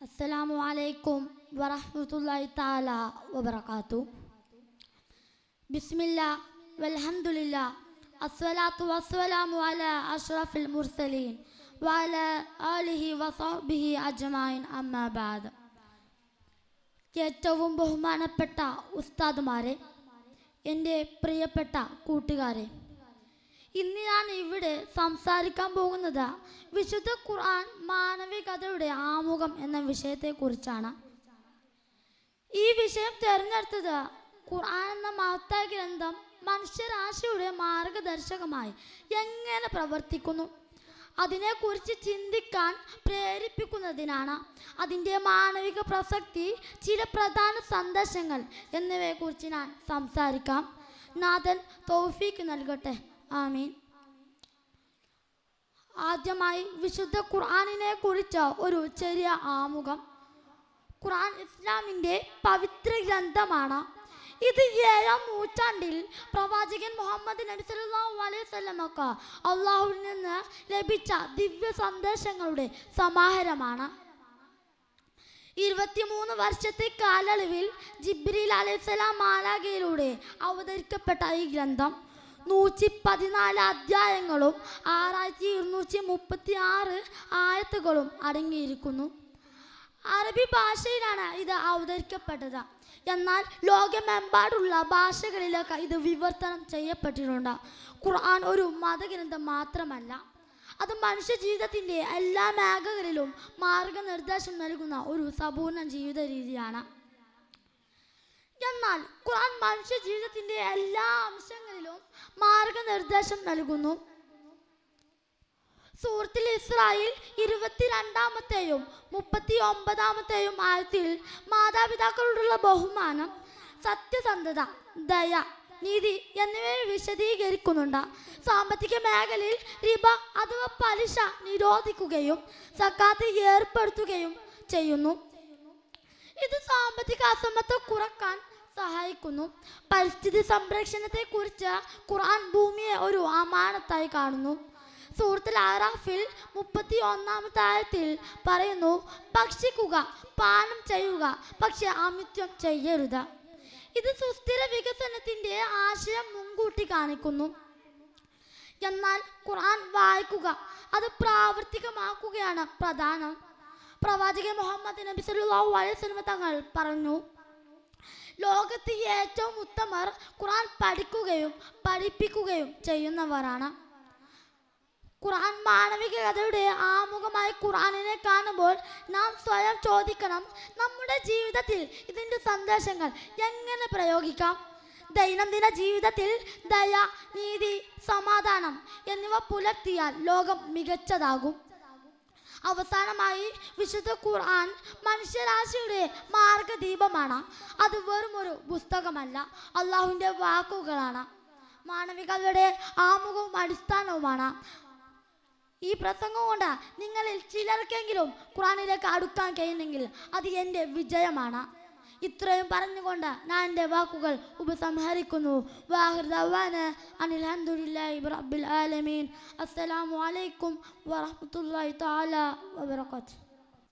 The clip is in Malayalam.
അസ്സലാമു അലൈക്കും വറഹ്മത്തുള്ളാഹി തആല വബറകാതുഹു. ബിസ്മില്ലാ വൽഹംദുലില്ലാ അസ്സലാത്തു വസ്സലാമു അലാ അഷ്റഫിൽ മുർസലീൻ വഅലാ ആലിഹി വസഹ്ബിഹി അജ്മഈൻ അമ്മാ ബഅദ്. ഏറ്റവും ബഹുമാനപ്പെട്ട ഉസ്താദുമാരെ, എൻ്റെ പ്രിയപ്പെട്ട കൂട്ടുകാരെ, ഇന്ന് ഞാൻ ഇവിടെ സംസാരിക്കാൻ പോകുന്നത് വിശുദ്ധ ഖുർആൻ മാനവികതയുടെ ആമുഖം എന്ന വിഷയത്തെക്കുറിച്ചാണ്. ഈ വിഷയം തിരഞ്ഞെടുത്തത് ഖുർആൻ എന്ന മഹത്തായ ഗ്രന്ഥം മനുഷ്യരാശിയുടെ മാർഗദർശകമായി എങ്ങനെ പ്രവർത്തിക്കുന്നു അതിനെക്കുറിച്ച് ചിന്തിക്കാൻ പ്രേരിപ്പിക്കുന്നതിനാണ്. അതിൻ്റെ മാനവിക പ്രസക്തി, ചില പ്രധാന സന്ദേശങ്ങൾ എന്നിവയെക്കുറിച്ച് ഞാൻ സംസാരിക്കാം. നാഥൻ തൗഫീക്ക് നൽകട്ടെ, ആമീൻ. ആദ്യമായി വിശുദ്ധ ഖുർആനിനെ കുറിച്ച് ഒരു ചെറിയ ആമുഖം. ഖുർആൻ ഇസ്ലാമിൻ്റെ പവിത്ര ഗ്രന്ഥമാണ്. ഇത് 7-ാം നൂറ്റാണ്ടിൽ പ്രവാചകൻ മുഹമ്മദ് നബി സല്ലല്ലാഹു അലൈഹി വസല്ലമക്ക് അള്ളാഹുവിൽ നിന്ന് ലഭിച്ച ദിവ്യ സന്ദേശങ്ങളുടെ സമാഹാരമാണ്. 23 വർഷത്തെ കാലയളവിൽ ജിബ്രീൽ അലൈഹിസ്സലാം മാലാഖയിലൂടെ അവതരിക്കപ്പെട്ട ഈ ഗ്രന്ഥം 114 അധ്യായങ്ങളും 6236 ആയത്തുകളും അടങ്ങിയിരിക്കുന്നു. അറബി ഭാഷയിലാണ് ഇത് അവതരിക്കപ്പെട്ടത്. എന്നാൽ ലോകമെമ്പാടുള്ള ഭാഷകളിലൊക്കെ ഇത് വിവർത്തനം ചെയ്യപ്പെട്ടിട്ടുണ്ട്. ഖുർആൻ ഒരു മതഗ്രന്ഥം മാത്രമല്ല, അത് മനുഷ്യ ജീവിതത്തിൻ്റെ എല്ലാ മേഖലകളിലും മാർഗനിർദ്ദേശം നൽകുന്ന ഒരു സമ്പൂർണ്ണ ജീവിത രീതിയാണ്. എന്നാൽ ഖുർആൻ മനുഷ്യ ജീവിതത്തിൻ്റെ എല്ലാ അംശങ്ങളിലും മാർഗനിർദ്ദേശം നൽകുന്നു. സൂറത്തുൽ ഇസ്രായിൽ 22-ാമത്തെയും 39-ാമത്തെയും ആയത്തിൽ മാതാപിതാക്കളോടുള്ള ബഹുമാനം, സത്യസന്ധത, ദയ, നീതി എന്നിവയെ വിശദീകരിക്കുന്നുണ്ട്. സാമ്പത്തിക മേഖലയിൽ റിബ അഥവാ പലിശ നിരോധിക്കുകയും സക്കാത്ത് ഏർപ്പെടുത്തുകയും ചെയ്യുന്നു. ഇത് സാമ്പത്തിക അസമത്വം കുറക്കാൻ സഹായിക്കുന്നു. പരിസ്ഥിതി സംരക്ഷണത്തെക്കുറിച്ച് ഖുർആൻ ഭൂമിയെ ഒരു അമാനത്തായി കാണുന്നു. സൂറത്തുൽ അറാഫിൽ 31-ാമത്തെ ആയത്തിൽ പറയുന്നു, ഭക്ഷിക്കുക, പാനം ചെയ്യുക, പക്ഷെ അമിത്യം ചെയ്യരുത്. ഇത് സുസ്ഥിര വികസനത്തിൻ്റെ ആശയം മുൻകൂട്ടി കാണിക്കുന്നു. എന്നാൽ ഖുർആൻ വായിക്കുക, അത് പ്രാവർത്തികമാക്കുകയാണ് പ്രധാനം. പ്രവാചകൻ മുഹമ്മദ് നബി സല്ലല്ലാഹു അലൈഹി വസല്ലം തങ്ങൾ പറഞ്ഞു, ലോകത്ത് ഏറ്റവും ഉത്തമർ ഖുർആൻ പഠിക്കുകയും പഠിപ്പിക്കുകയും ചെയ്യുന്നവരാണ്. ഖുർആൻ മാനവികതയുടെ ആമുഖമായി ഖുർആനിനെ കാണുമ്പോൾ നാം സ്വയം ചോദിക്കണം, നമ്മുടെ ജീവിതത്തിൽ ഇതിൻ്റെ സന്ദേശങ്ങൾ എങ്ങനെ പ്രയോഗിക്കാം? ദൈനംദിന ജീവിതത്തിൽ ദയ, നീതി, സമാധാനം എന്നിവ പുലർത്തിയാൽ ലോകം മികച്ചതാകും. അവസാനമായി വിശുദ്ധ ഖുർആൻ മനുഷ്യരാശിയുടെ മാർഗദീപമാണ്. അത് വെറും ഒരു പുസ്തകമല്ല, അള്ളാഹുവിൻ്റെ വാക്കുകളാണ്. മാനവികതയുടെ ആമുഖവും അടിസ്ഥാനവുമാണ്. ഈ പ്രസംഗം കൊണ്ട് നിങ്ങളിൽ ചിലർക്കെങ്കിലും ഖുർആനിലേക്ക് അടുക്കാൻ കഴിയുന്നെങ്കിൽ അത് എൻ്റെ വിജയമാണ്. ഇത്രയും പറഞ്ഞുകൊണ്ട് ഞാൻ എൻ്റെ വാക്കുകൾ ഉപസംഹരിക്കുന്നു. വാഹിർ ദഅ്വാനാ അനിൽ ഹംദുലില്ലാഹി റബ്ബിൽ ആലമീൻ. അസ്സലാമു അലൈക്കും വറഹ്മത്തുള്ളാഹി തആല വബറകാതുഹു.